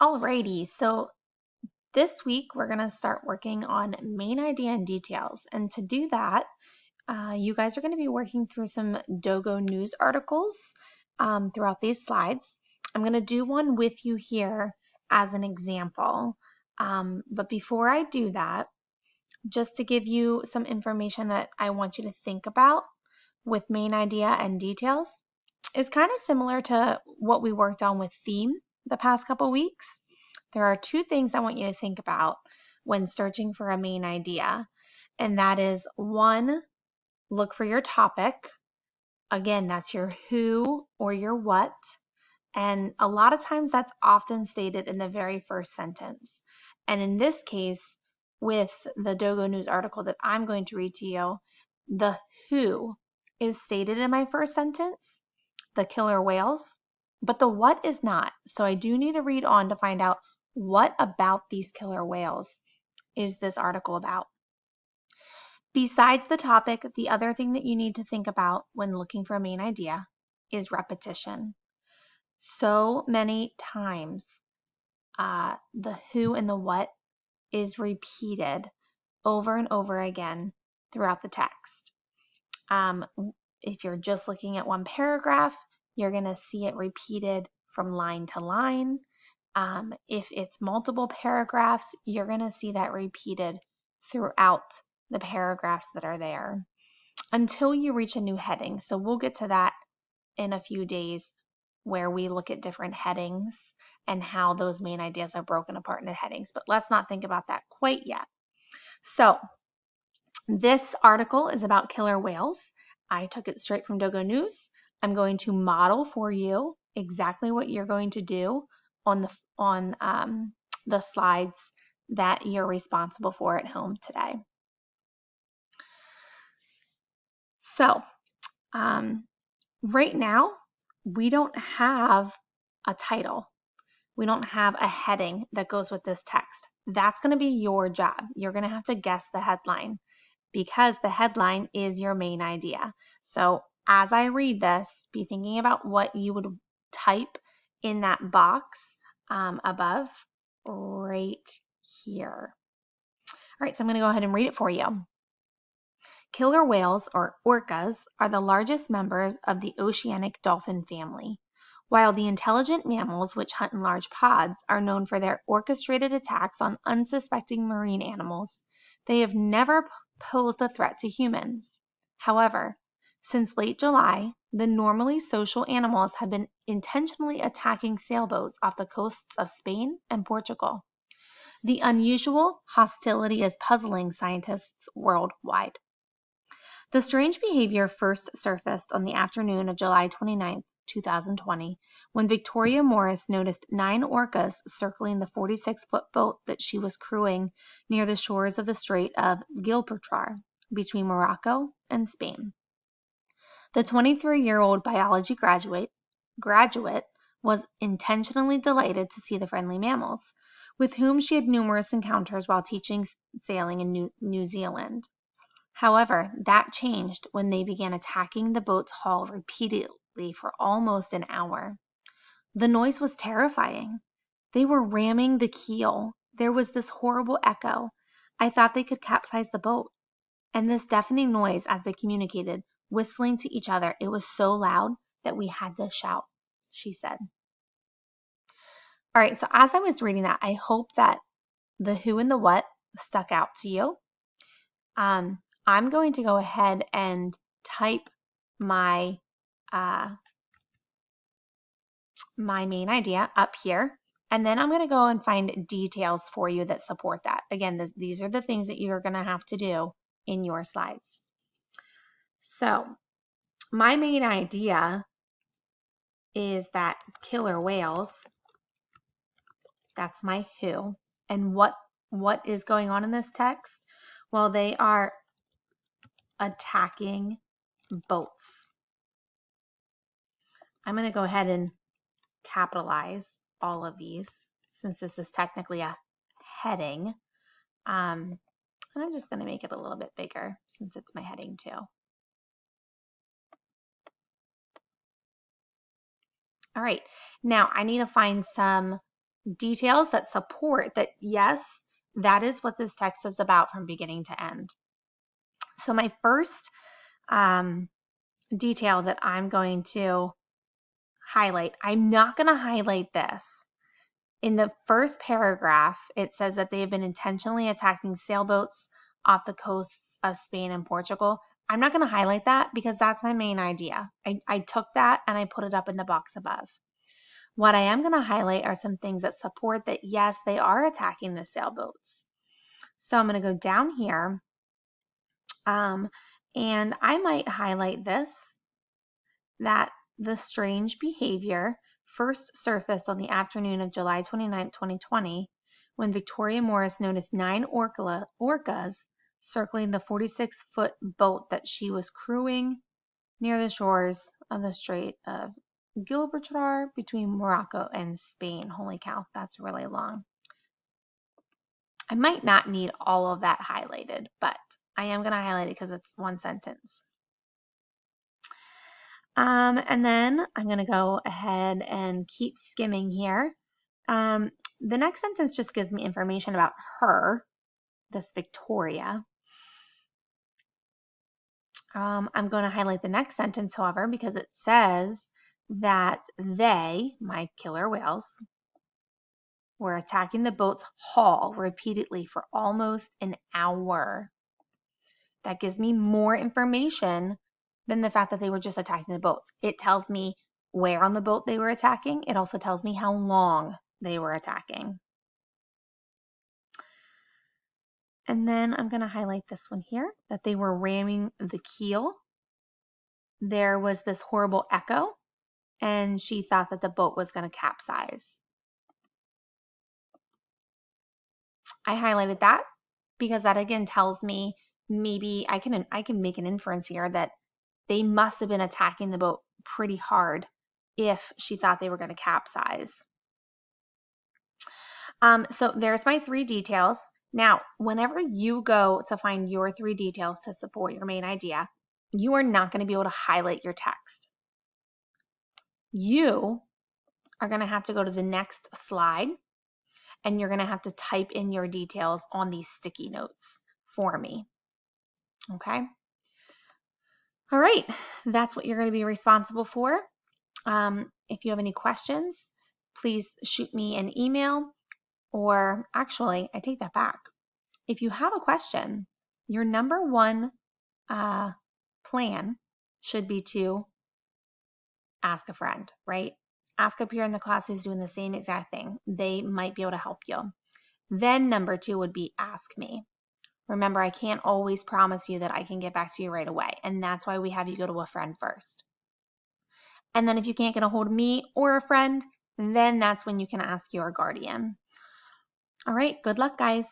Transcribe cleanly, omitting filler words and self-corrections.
Alrighty, so this week we're going to start working on main idea and details. And to do that, you guys are going to be working through some Dogo news articles throughout these slides. I'm going to do one with you here as an example. But before I do that, just to give you some information that I want you to think about with main idea and details, is kind of similar to what we worked on with theme the past couple weeks. There are two things I want you to think about when searching for a main idea, and that is one, look for your topic. Again, that's your who or your what. And a lot of times that's often stated in the very first sentence. And in this case, with the Dogo News article that I'm going to read to you, the who is stated in my first sentence, the killer whales, but the what is not. So I do need to read on to find out what about these killer whales is this article about. Besides the topic, the other thing that you need to think about when looking for a main idea is repetition. So many times, the who and the what is repeated over and over again throughout the text. If you're just looking at one paragraph, you're going to see it repeated from line to line. If it's multiple paragraphs, you're going to see that repeated throughout the paragraphs that are there until you reach a new heading. So we'll get to that in a few days where we look at different headings and how those main ideas are broken apart into headings. But let's not think about that quite yet. So this article is about killer whales. I took it straight from Dogo News. I'm going to model for you exactly what you're going to do on the slides that you're responsible for at home today. So right now, we don't have a title. We don't have a heading that goes with this text. That's going to be your job. You're going to have to guess the headline because the headline is your main idea. So as I read this, be thinking about what you would type in that box above right here. All right, so I'm going to go ahead and read it for you. Killer whales, or orcas, are the largest members of the oceanic dolphin family. While the intelligent mammals which hunt in large pods are known for their orchestrated attacks on unsuspecting marine animals, they have never posed a threat to humans. However, since late July, the normally social animals have been intentionally attacking sailboats off the coasts of Spain and Portugal. The unusual hostility is puzzling scientists worldwide. The strange behavior first surfaced on the afternoon of July 29, 2020, when Victoria Morris noticed 9 orcas circling the 46-foot boat that she was crewing near the shores of the Strait of Gibraltar between Morocco and Spain. The 23-year-old biology graduate was intentionally delighted to see the friendly mammals, with whom she had numerous encounters while teaching sailing in New Zealand. However, that changed when they began attacking the boat's hull repeatedly for almost an hour. The noise was terrifying. They were ramming the keel. There was this horrible echo. I thought they could capsize the boat. And this deafening noise as they communicated, whistling to each other, it was so loud that we had to shout, she said. All right, so as I was reading that, I hope that the who and the what stuck out to you. I'm going to go ahead and type my my main idea up here, and then I'm going to go and find details for you that support that. Again, these are the things that you're going to have to do in your slides. So my main idea is that killer whales, that's my who, and what is going on in this text? Well, they are attacking boats. I'm going to go ahead and capitalize all of these since this is technically a heading. And I'm just going to make it a little bit bigger since it's my heading too. All right, now I need to find some details that support that, yes, that is what this text is about from beginning to end. So my first detail that I'm going to highlight, I'm not going to highlight this. In the first paragraph, it says that they have been intentionally attacking sailboats off the coasts of Spain and Portugal. I'm not going to highlight that because that's my main idea. I took that and I put it up in the box above. What I am going to highlight are some things that support that, yes, they are attacking the sailboats. So I'm going to go down here and I might highlight this, that the strange behavior first surfaced on the afternoon of July 29, 2020, when Victoria Morris noticed 9 orcas circling the 46-foot boat that she was crewing near the shores of the Strait of Gibraltar between Morocco and Spain. Holy cow, that's really long. I might not need all of that highlighted, but I am going to highlight it because it's one sentence. And then I'm going to go ahead and keep skimming here. The next sentence just gives me information about her, this Victoria. I'm going to highlight the next sentence, however, because it says that they, my killer whales, were attacking the boat's hull repeatedly for almost an hour. That gives me more information than the fact that they were just attacking the boats. It tells me where on the boat they were attacking. It also tells me how long they were attacking. And then I'm going to highlight this one here, that they were ramming the keel. There was this horrible echo, and she thought that the boat was going to capsize. I highlighted that because that again tells me maybe I can make an inference here that they must have been attacking the boat pretty hard if she thought they were going to capsize. So there's my 3 details. Now, whenever you go to find your 3 details to support your main idea, you are not going to be able to highlight your text. You are going to have to go to the next slide and you're going to have to type in your details on these sticky notes for me. Okay? All right, that's what you're going to be responsible for. If you have any questions, please shoot me an email, or actually, I take that back. If you have a question, your number one plan should be to ask a friend, right? Ask a peer in the class who's doing the same exact thing. They might be able to help you. Then number 2 would be ask me. Remember, I can't always promise you that I can get back to you right away, and that's why we have you go to a friend first. And then if you can't get a hold of me or a friend, then that's when you can ask your guardian. All right, good luck, guys.